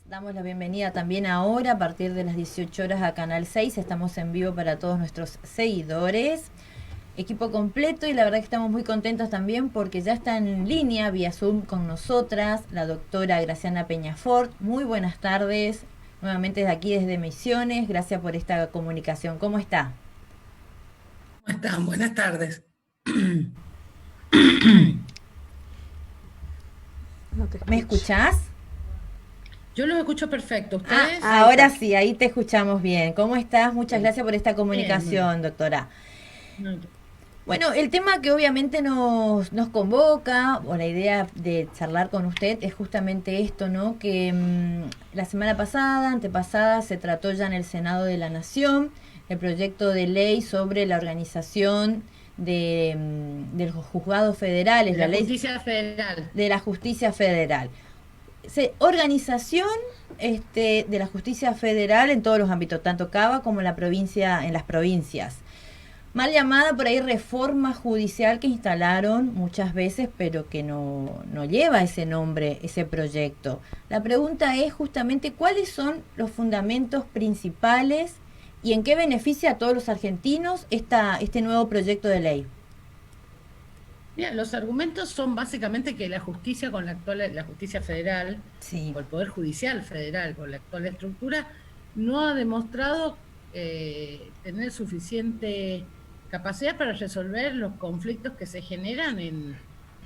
Damos la bienvenida también ahora a partir de las 18 horas a Canal 6. Estamos en vivo para todos nuestros seguidores. Equipo completo y la verdad que estamos muy contentos también porque ya está en línea vía Zoom con nosotras la doctora Graciana Peñafort. Muy buenas tardes, nuevamente desde aquí desde Misiones. Gracias por esta comunicación. ¿Cómo está? ¿Cómo están? Buenas tardes. No te ¿Me escucho. escuchás? Yo los escucho perfecto. Ah, ¿Ustedes? Ahí ahora está. sí, ahí te escuchamos bien. ¿Cómo estás? Muchas Bien, gracias por esta bien, muy bien. comunicación, doctora. No, Bueno, el tema que obviamente nos convoca, o la idea de charlar con usted, es justamente esto, ¿no? Que la semana pasada, antepasada, se trató ya en el Senado de la Nación el proyecto de ley sobre la organización de los juzgados federales, de la la ley justicia federal. de la justicia federal. Organización de la justicia federal en todos los ámbitos, tanto Cava como en la provincia, en las provincias. Mal llamada por ahí reforma judicial que instalaron muchas veces, pero que no lleva ese nombre, ese proyecto. La pregunta es justamente cuáles son los fundamentos principales y en qué beneficia a todos los argentinos este nuevo proyecto de ley. Mira, los argumentos son básicamente que la justicia con la justicia federal, Sí. o el Poder Judicial Federal con la actual estructura, no ha demostrado tener suficiente capacidad para resolver los conflictos que se generan en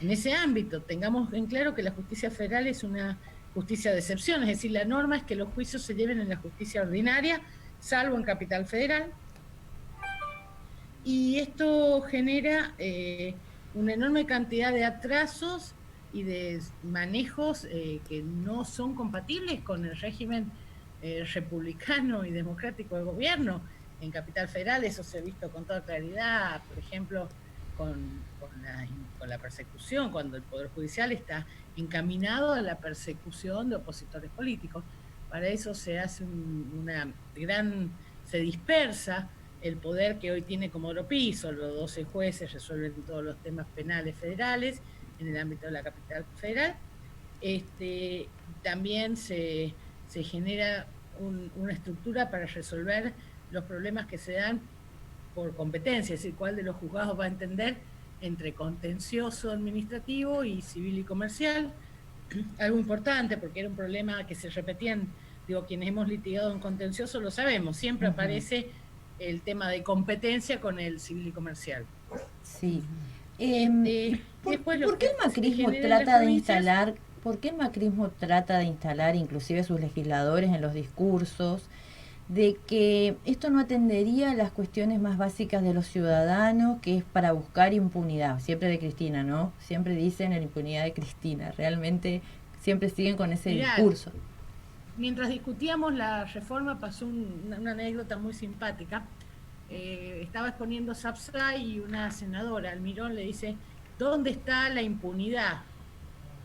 ese ámbito. Tengamos en claro que la justicia federal es una justicia de excepción, es decir, la norma es que los juicios se lleven en la justicia ordinaria, salvo en Capital Federal, y esto genera una enorme cantidad de atrasos y de manejos que no son compatibles con el régimen republicano y democrático de gobierno. En Capital Federal eso se ha visto con toda claridad, por ejemplo, con la persecución, cuando el Poder Judicial está encaminado a la persecución de opositores políticos. Para eso se hace se dispersa el poder que hoy tiene Comodoro Pi. Los 12 jueces resuelven todos los temas penales federales en el ámbito de la capital federal. También se genera una estructura para resolver los problemas que se dan por competencia, es decir, cuál de los juzgados va a entender entre contencioso administrativo y civil y comercial. Algo importante, porque era un problema que se repetían, digo, quienes hemos litigado en contencioso lo sabemos, siempre aparece el tema de competencia con el civil y comercial. Sí. Después lo ¿Por qué que el se macrismo genera en las trata de provincias. instalar, por qué el macrismo trata de instalar inclusive sus legisladores en los discursos de que esto no atendería a las cuestiones más básicas de los ciudadanos, que es para buscar impunidad? Siempre de Cristina, ¿no? Siempre dicen la impunidad de Cristina, realmente siempre siguen con ese Mirá, discurso. mientras discutíamos la reforma pasó una anécdota muy simpática. Estaba exponiendo Sapsay y una senadora, Almirón, le dice, ¿dónde está la impunidad?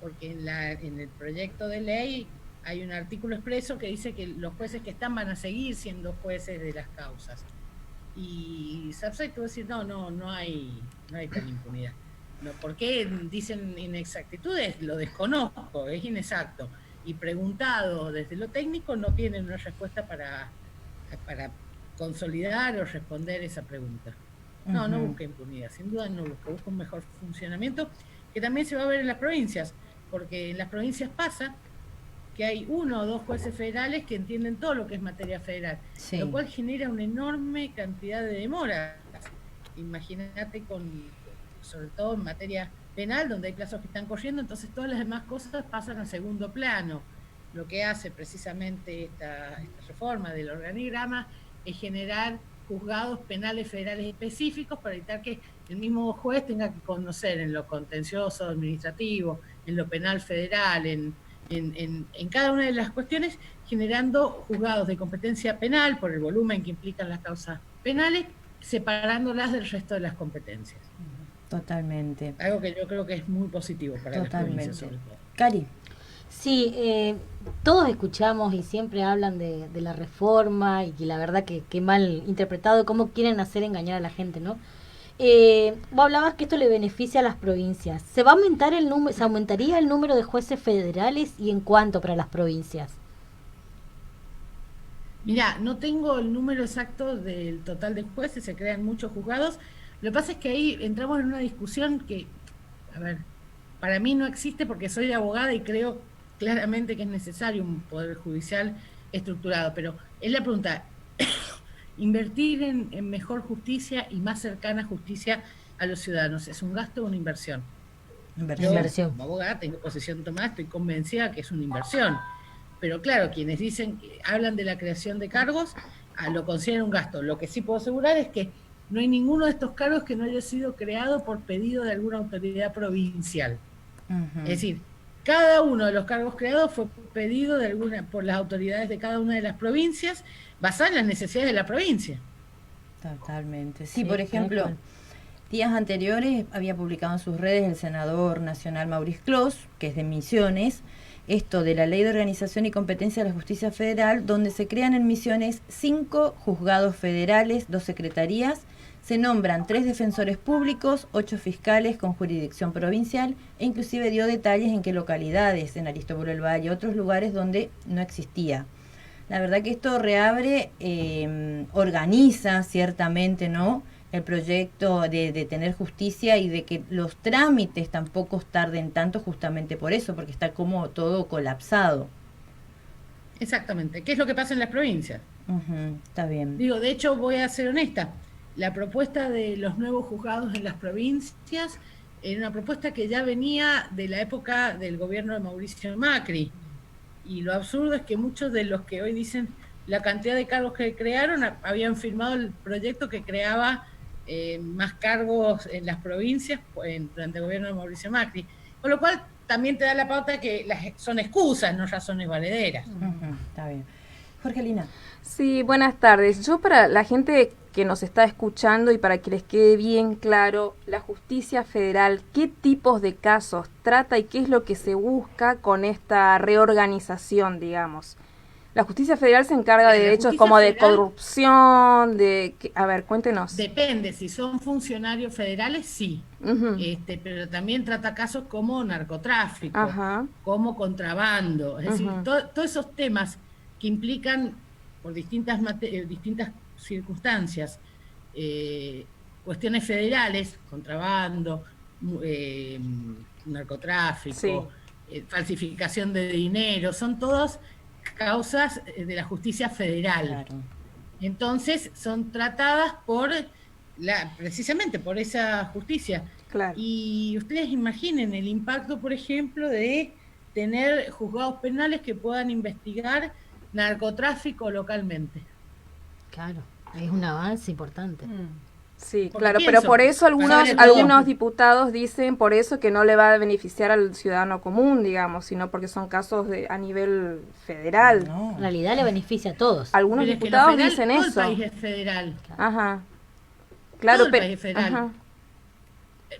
Porque en el proyecto de ley hay un artículo expreso que dice que los jueces que están van a seguir siendo jueces de las causas. Y Sapsay tuvo que decir, no hay tal impunidad. No, ¿por qué dicen inexactitudes? Lo desconozco, es inexacto. Y preguntado desde lo técnico, no tienen una respuesta para consolidar o responder esa pregunta. No Ujú. busca impunidad, sin duda no busca un mejor funcionamiento, que también se va a ver en las provincias, porque en las provincias pasa que hay uno o dos jueces federales que entienden todo lo que es materia federal, lo Sí. cual genera una enorme cantidad de demoras. Imagínate sobre todo en materia penal, donde hay plazos que están corriendo, entonces todas las demás cosas pasan a segundo plano. Lo que hace precisamente esta reforma del organigrama es generar juzgados penales federales específicos para evitar que el mismo juez tenga que conocer en lo contencioso administrativo, en lo penal federal, en cada una de las cuestiones, generando juzgados de competencia penal por el volumen que implican las causas penales, separándolas del resto de las competencias. Totalmente, Algo que yo creo que es muy positivo para las provincias, totalmente. sobre todo. Cari. Sí, todos escuchamos y siempre hablan de la reforma y que la verdad que mal interpretado, cómo quieren hacer engañar a la gente, ¿no? Vos hablabas que esto le beneficia a las provincias. ¿Se va a aumentar el número, se aumentaría el número de jueces federales y en cuánto para las provincias? Mirá, no tengo el número exacto del total de jueces, se crean muchos juzgados. Lo que pasa es que ahí entramos en una discusión que, a ver, para mí no existe porque soy abogada y creo claramente que es necesario un poder judicial estructurado, pero es la pregunta, invertir en mejor justicia y más cercana justicia a los ciudadanos, ¿es un gasto o una inversión? Yo, Inversión. como abogada, tengo posición tomada, estoy convencida que es una inversión. Pero claro, quienes dicen que hablan de la creación de cargos, lo consideran un gasto. Lo que sí puedo asegurar es que no hay ninguno de estos cargos que no haya sido creado por pedido de alguna autoridad provincial. Es decir, cada uno de los cargos creados fue pedido por las autoridades de cada una de las provincias, basado en las necesidades de la provincia. Totalmente. Sí, por ejemplo, días anteriores había publicado en sus redes el senador nacional Maurice Clos, que es de Misiones, esto de la Ley de Organización y Competencia de la Justicia Federal, donde se crean en Misiones 5 juzgados federales, 2 secretarías, se nombran 3 defensores públicos, 8 fiscales con jurisdicción provincial, e inclusive dio detalles en qué localidades, en Aristóbulo del Valle, otros lugares donde no existía. La verdad que esto reabre, organiza ciertamente, ¿no?, el proyecto de tener justicia y de que los trámites tampoco tarden tanto, justamente por eso, porque está como todo colapsado. Exactamente. ¿Qué es lo que pasa en las provincias? Está bien. Digo, de hecho, voy a ser honesta, la propuesta de los nuevos juzgados en las provincias era una propuesta que ya venía de la época del gobierno de Mauricio Macri. Y lo absurdo es que muchos de los que hoy dicen la cantidad de cargos que crearon habían firmado el proyecto que creaba más cargos en las provincias durante el gobierno de Mauricio Macri. Con lo cual también te da la pauta que son excusas, no razones valederas. Está bien. Jorgelina. Sí, buenas tardes. Yo, para la gente que nos está escuchando y para que les quede bien claro, la justicia federal, ¿qué tipos de casos trata y qué es lo que se busca con esta reorganización, digamos? La justicia federal se encarga de hechos como de corrupción, a ver, cuéntenos. Depende, si son funcionarios federales, sí. Pero también trata casos como narcotráfico, como contrabando. Es decir, todos esos temas que implican por distintas circunstancias, cuestiones federales, contrabando, narcotráfico, falsificación de dinero, son todas causas de la justicia federal. Claro. Entonces son tratadas precisamente por esa justicia. Claro. Y ustedes imaginen el impacto, por ejemplo, de tener juzgados penales que puedan investigar narcotráfico localmente. Claro, es un avance importante. Sí, claro, pero por eso algunos diputados dicen por eso que no le va a beneficiar al ciudadano común, digamos, sino porque son casos a nivel federal. No. En realidad le beneficia a todos. Algunos diputados dicen eso. Todo el país es federal. Ajá. Claro, todo el país es federal. Ajá.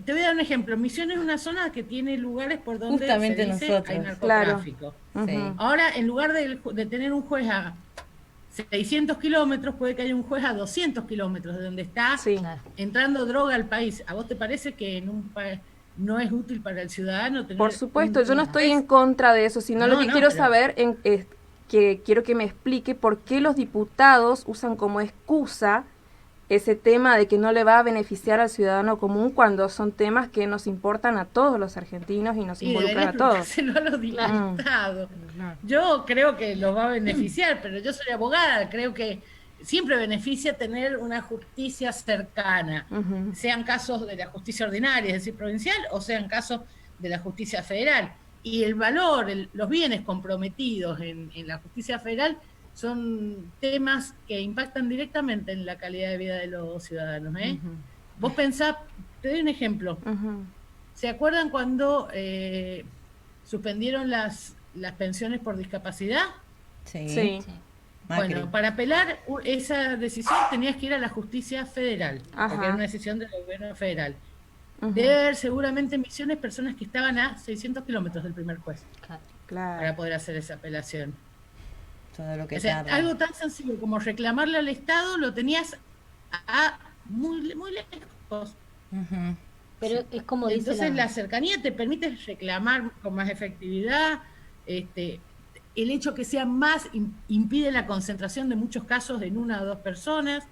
Te voy a dar un ejemplo. Misiones es una zona que tiene lugares por donde justamente se dice nosotros. Hay narcotráfico. Claro. Sí. Ahora, en lugar de tener un juez a 600 kilómetros, puede que haya un juez a 200 kilómetros de donde está entrando droga al país. ¿A vos te parece que en un país no es útil para el ciudadano tener? Por supuesto, yo no estoy en contra de eso, sino lo que quiero saber es que quiero que me explique por qué los diputados usan como excusa ese tema de que no le va a beneficiar al ciudadano común cuando son temas que nos importan a todos los argentinos y nos involucran a todos. A los diputados. Yo creo que los va a beneficiar, pero yo soy abogada, creo que siempre beneficia tener una justicia cercana, sean casos de la justicia ordinaria, es decir, provincial, o sean casos de la justicia federal. Y el valor, los bienes comprometidos en la justicia federal son temas que impactan directamente en la calidad de vida de los ciudadanos. Vos pensás, te doy un ejemplo. ¿Se acuerdan cuando suspendieron las pensiones por discapacidad? Sí. Bueno, para apelar esa decisión tenías que ir a la justicia federal, porque era una decisión del gobierno federal. Debe haber seguramente en Misiones personas que estaban a 600 kilómetros del primer juez para poder hacer esa apelación. Todo lo que algo tan sencillo como reclamarle al Estado lo tenías muy, muy lejos. Pero es como dice entonces la cercanía te permite reclamar con más efectividad. el hecho que sea más impide la concentración de muchos casos en una o dos personas.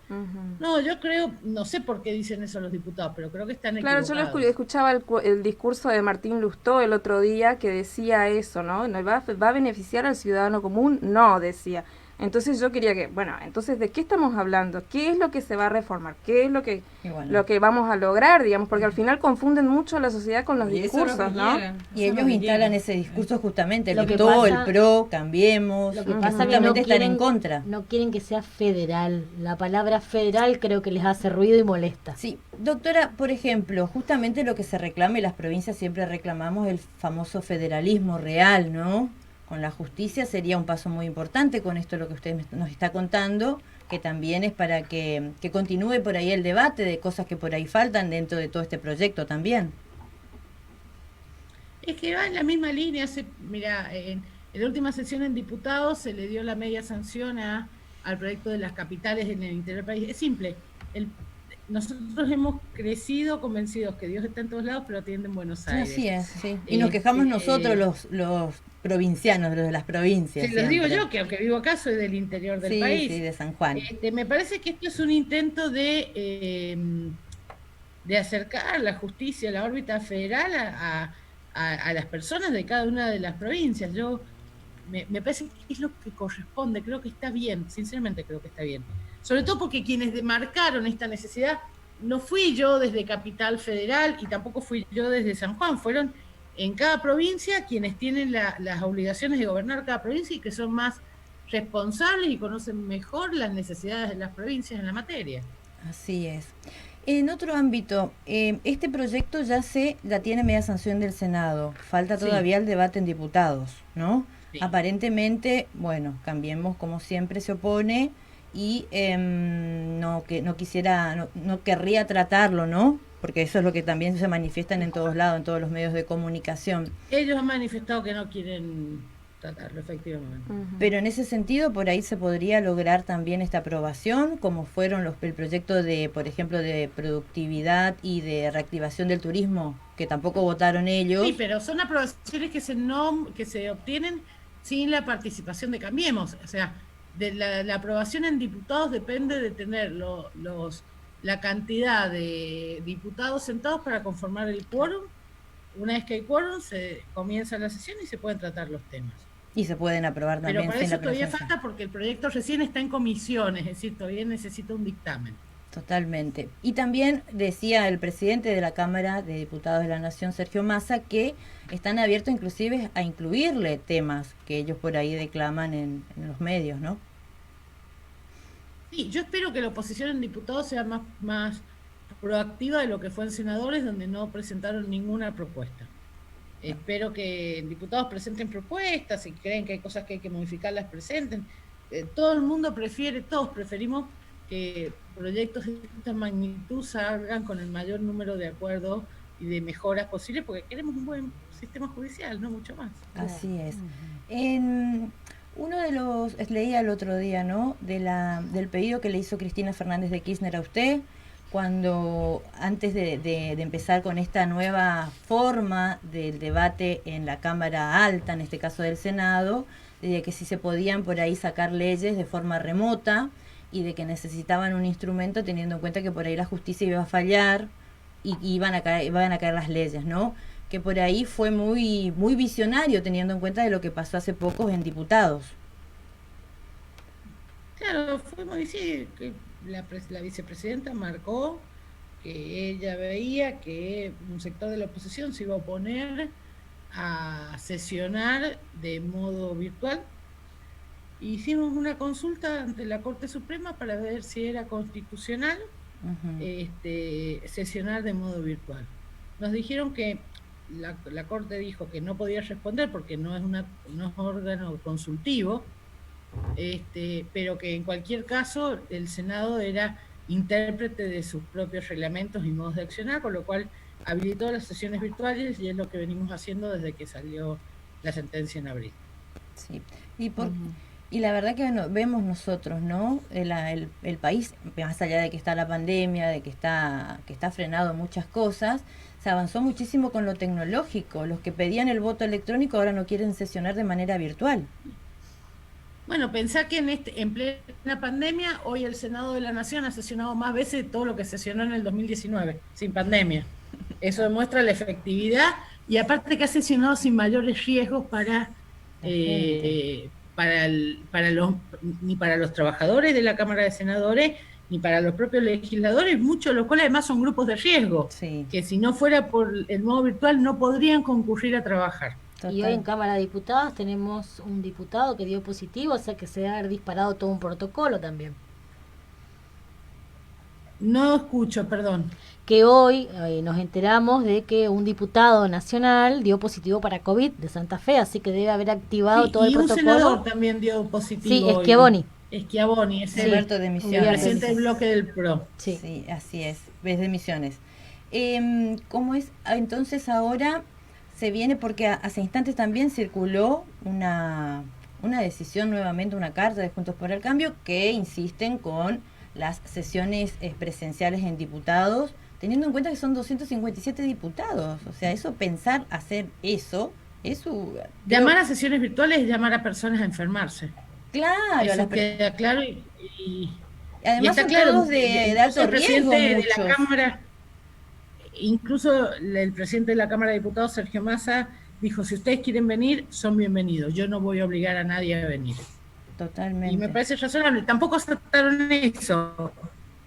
No, yo creo, no sé por qué dicen eso los diputados, pero creo que están equivocados. Claro, yo lo escuchaba el discurso de Martín Lustó el otro día que decía eso, ¿no? ¿Va a beneficiar al ciudadano común? No, decía. Entonces yo quería que, bueno, entonces ¿de qué estamos hablando? ¿Qué es lo que se va a reformar? ¿Qué es lo que vamos a lograr, digamos? Porque al final confunden mucho a la sociedad con los discursos, ¿no? Y ellos instalan ese discurso justamente, Lo que el todo, pasa- el pro, cambiemos, Lo que pasa es que justamente están en contra. no quieren que sea federal. La palabra federal creo que les hace ruido y molesta. Sí, doctora, por ejemplo, justamente lo que se reclama y las provincias siempre reclamamos el famoso federalismo real, ¿no? Con la justicia sería un paso muy importante con esto lo que usted nos está contando, que también es para que continúe por ahí el debate de cosas que por ahí faltan dentro de todo este proyecto también. Es que va en la misma línea. Mira, en la última sesión en diputados se le dio la media sanción al proyecto de las capitales en el interior del país. Es simple. Nosotros hemos crecido convencidos que Dios está en todos lados, pero atiende en Buenos Aires. Así es, sí. Y nos quejamos nosotros los provincianos, los de las provincias. Se los digo yo, que aunque vivo acá, soy del interior del país. Sí, de San Juan. Me parece que esto es un intento de acercar la justicia, la órbita federal a las personas de cada una de las provincias. Me parece que es lo que corresponde, creo que está bien, sinceramente creo que está bien. Sobre todo porque quienes demarcaron esta necesidad, no fui yo desde Capital Federal y tampoco fui yo desde San Juan, fueron en cada provincia quienes tienen las obligaciones de gobernar cada provincia y que son más responsables y conocen mejor las necesidades de las provincias en la materia. Así es. En otro ámbito, este proyecto ya tiene media sanción del Senado. Falta todavía el debate en diputados, ¿no? Sí. Aparentemente, bueno, Cambiemos como siempre se opone y no querría tratarlo, ¿no? Porque eso es lo que también se manifiestan en todos lados, en todos los medios de comunicación. Ellos han manifestado que no quieren tratarlo, efectivamente. Pero en ese sentido, por ahí se podría lograr también esta aprobación, como fueron el proyecto de, por ejemplo, de productividad y de reactivación del turismo, que tampoco votaron ellos. Sí, pero son aprobaciones que se obtienen sin la participación de Cambiemos. O sea, la aprobación en diputados depende de tener la cantidad de diputados sentados para conformar el quórum. Una vez que hay quórum, se comienza la sesión y se pueden tratar los temas. Y se pueden aprobar también. Pero para eso todavía falta porque el proyecto recién está en comisión, es decir, todavía necesita un dictamen. Totalmente. Y también decía el presidente de la Cámara de Diputados de la Nación, Sergio Massa, que están abiertos inclusive a incluirle temas que ellos por ahí declaman en los medios, ¿no? Sí, yo espero que la oposición en diputados sea más proactiva de lo que fue en senadores, donde no presentaron ninguna propuesta. Espero que en diputados presenten propuestas, si creen que hay cosas que hay que modificar, las presenten. Todo el mundo todos preferimos que proyectos de esta magnitud salgan con el mayor número de acuerdos y de mejoras posibles, porque queremos un buen sistema judicial, no mucho más. Así es. Uno de leía el otro día, ¿no? Del pedido que le hizo Cristina Fernández de Kirchner a usted, cuando antes de empezar con esta nueva forma del debate en la Cámara Alta, en este caso del Senado, de que si se podían por ahí sacar leyes de forma remota y de que necesitaban un instrumento teniendo en cuenta que por ahí la justicia iba a fallar y iban a caer las leyes, ¿no? Que por ahí fue muy visionario teniendo en cuenta de lo que pasó hace poco en diputados. Claro, fue muy sí, que la vicepresidenta marcó que ella veía que un sector de la oposición se iba a oponer a sesionar de modo virtual. Hicimos una consulta ante la Corte Suprema para ver si era constitucional sesionar de modo virtual. Nos dijeron que la Corte dijo que no podía responder porque no es un órgano consultivo, pero que en cualquier caso el Senado era intérprete de sus propios reglamentos y modos de accionar, con lo cual habilitó las sesiones virtuales y es lo que venimos haciendo desde que salió la sentencia en abril. Sí, y la verdad que vemos nosotros, ¿no? El país, más allá de que está la pandemia, de que está frenado muchas cosas, se avanzó muchísimo con lo tecnológico. Los que pedían el voto electrónico ahora no quieren sesionar de manera virtual. Bueno, pensá que en plena pandemia, hoy el Senado de la Nación ha sesionado más veces de todo lo que sesionó en el 2019, sin pandemia. Eso demuestra la efectividad y aparte que ha sesionado sin mayores riesgos ni para los trabajadores de la Cámara de Senadores, ni para los propios legisladores, muchos de los cuales además son grupos de riesgo, Sí. que si no fuera por el modo virtual no podrían concurrir a trabajar. Total. Y hoy en Cámara de Diputados tenemos un diputado que dio positivo, o sea que se ha disparado todo un protocolo también. No escucho, perdón. Que hoy nos enteramos de que un diputado nacional dio positivo para COVID de Santa Fe, así que debe haber activado Sí, todo el y un protocolo. senador también dio positivo. Sí, hoy. Schiavoni. Schiavoni, es el Alberto de Misiones. presidente del bloque del PRO. Sí. Sí, así es, desde Misiones. ¿Cómo es? Entonces ahora se viene, porque hace instantes también circuló una decisión nuevamente, una carta de Juntos por el Cambio, que insisten con las sesiones presenciales en diputados, teniendo en cuenta que son 257 diputados. O sea, eso, pensar hacer eso, Llamar a sesiones virtuales es llamar a personas a enfermarse. Claro, Eso queda claro y además está son claro, todos de alto el riesgo, presidente de muchos. la Cámara, incluso el presidente de la Cámara de Diputados, Sergio Massa, dijo, si ustedes quieren venir, son bienvenidos, yo no voy a obligar a nadie a venir. Totalmente. Y me parece razonable. Tampoco aceptaron eso,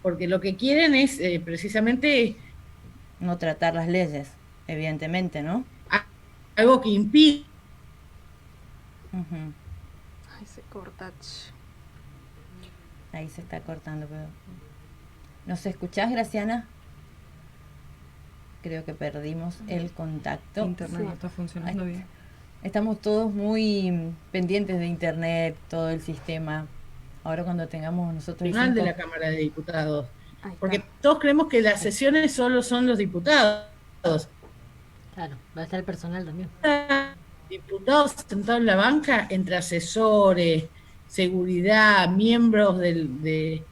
porque lo que quieren es precisamente No tratar las leyes, evidentemente, ¿no? algo que impide. Ujú. Ay, se corta. Ahí se está cortando, pero... ¿Nos escuchás, Graciana? Creo que perdimos el contacto. Internet no está funcionando Ahí. bien. Estamos todos muy pendientes de internet, todo el sistema. Ahora cuando tengamos nosotros el Tribunal de cinco- la Cámara de Diputados. Ahí está. Porque todos creemos que las sesiones solo son los diputados. Claro, va a estar el personal también. Diputados sentados en la banca, entre asesores, seguridad, miembros de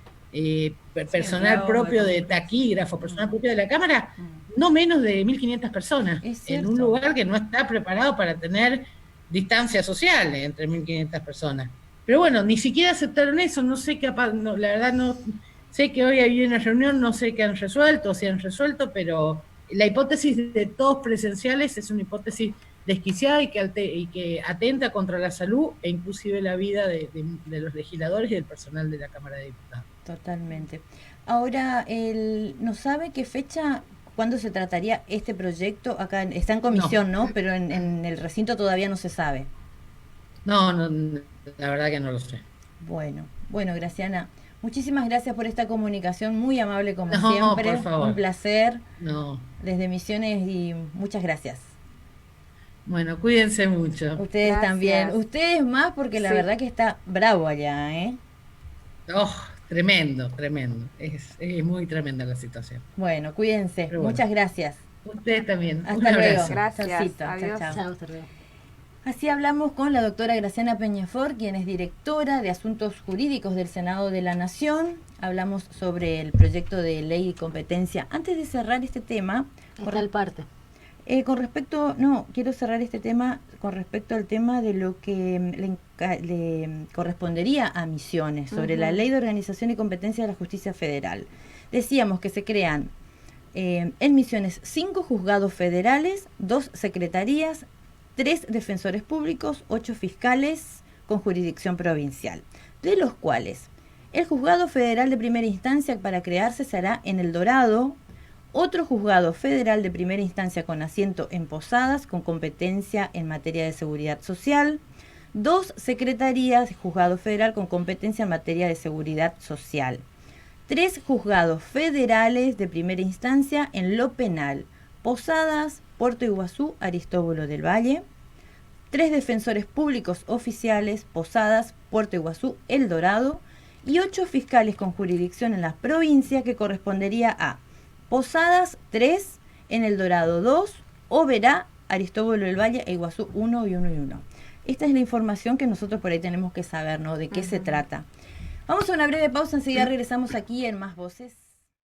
personal empleados propio de de taquígrafo, personal propio de la Cámara, no menos de 1.500 personas, Es en cierto. un lugar que no está preparado para tener distancia social entre 1.500 personas. Pero bueno, ni siquiera aceptaron eso, no sé qué, no, la verdad no sé que hoy hay una reunión, no sé qué han resuelto, o si han resuelto, pero la hipótesis de todos presenciales es una hipótesis desquiciada y que atenta contra la salud e inclusive la vida de los legisladores y del personal de la Cámara de Diputados. Totalmente. Ahora, ¿no sabe qué fecha, cuándo se trataría este proyecto? Acá está en comisión, ¿no? Pero en el recinto todavía no se sabe. No, la verdad que no lo sé. Bueno, Graciana, muchísimas gracias por esta comunicación, muy amable como No, siempre. por favor. Un placer No. desde Misiones y muchas gracias. Bueno, cuídense mucho. Ustedes Gracias. también. Ustedes más porque la Sí. verdad que está bravo allá, ¿eh? Oh, tremendo, tremendo. Es muy tremenda la situación. Bueno, cuídense. Pero bueno. Muchas gracias. Ustedes también. Hasta Un luego. abrazo. Gracias. Chaucito. Chao, Adiós. chao. Chao, hasta luego. Así hablamos con la doctora Graciana Peñafort, quien es directora de Asuntos Jurídicos del Senado de la Nación. Hablamos sobre el proyecto de ley y competencia. Antes de cerrar este tema, Está el parte. quiero cerrar este tema con respecto al tema de lo que le correspondería a Misiones, sobre la Ley de Organización y Competencia de la Justicia Federal. Decíamos que se crean en Misiones 5 juzgados federales, 2 secretarías, 3 defensores públicos, 8 fiscales con jurisdicción provincial, de los cuales el juzgado federal de primera instancia para crearse será en El Dorado, otro juzgado federal de primera instancia con asiento en Posadas, con competencia en materia de seguridad social, 2 secretarías de juzgado federal con competencia en materia de seguridad social, 3 juzgados federales de primera instancia en lo penal, Posadas, Puerto Iguazú, Aristóbulo del Valle, 3 defensores públicos oficiales, Posadas, Puerto Iguazú, El Dorado, y 8 fiscales con jurisdicción en las provincias, que correspondería a Posadas 3, en El Dorado 2, Oberá, Aristóbulo del Valle e Iguazú 1 y 1 y 1. Esta es la información que nosotros por ahí tenemos que saber, ¿no? De qué se trata. Vamos a una breve pausa, enseguida regresamos aquí en Más Voces.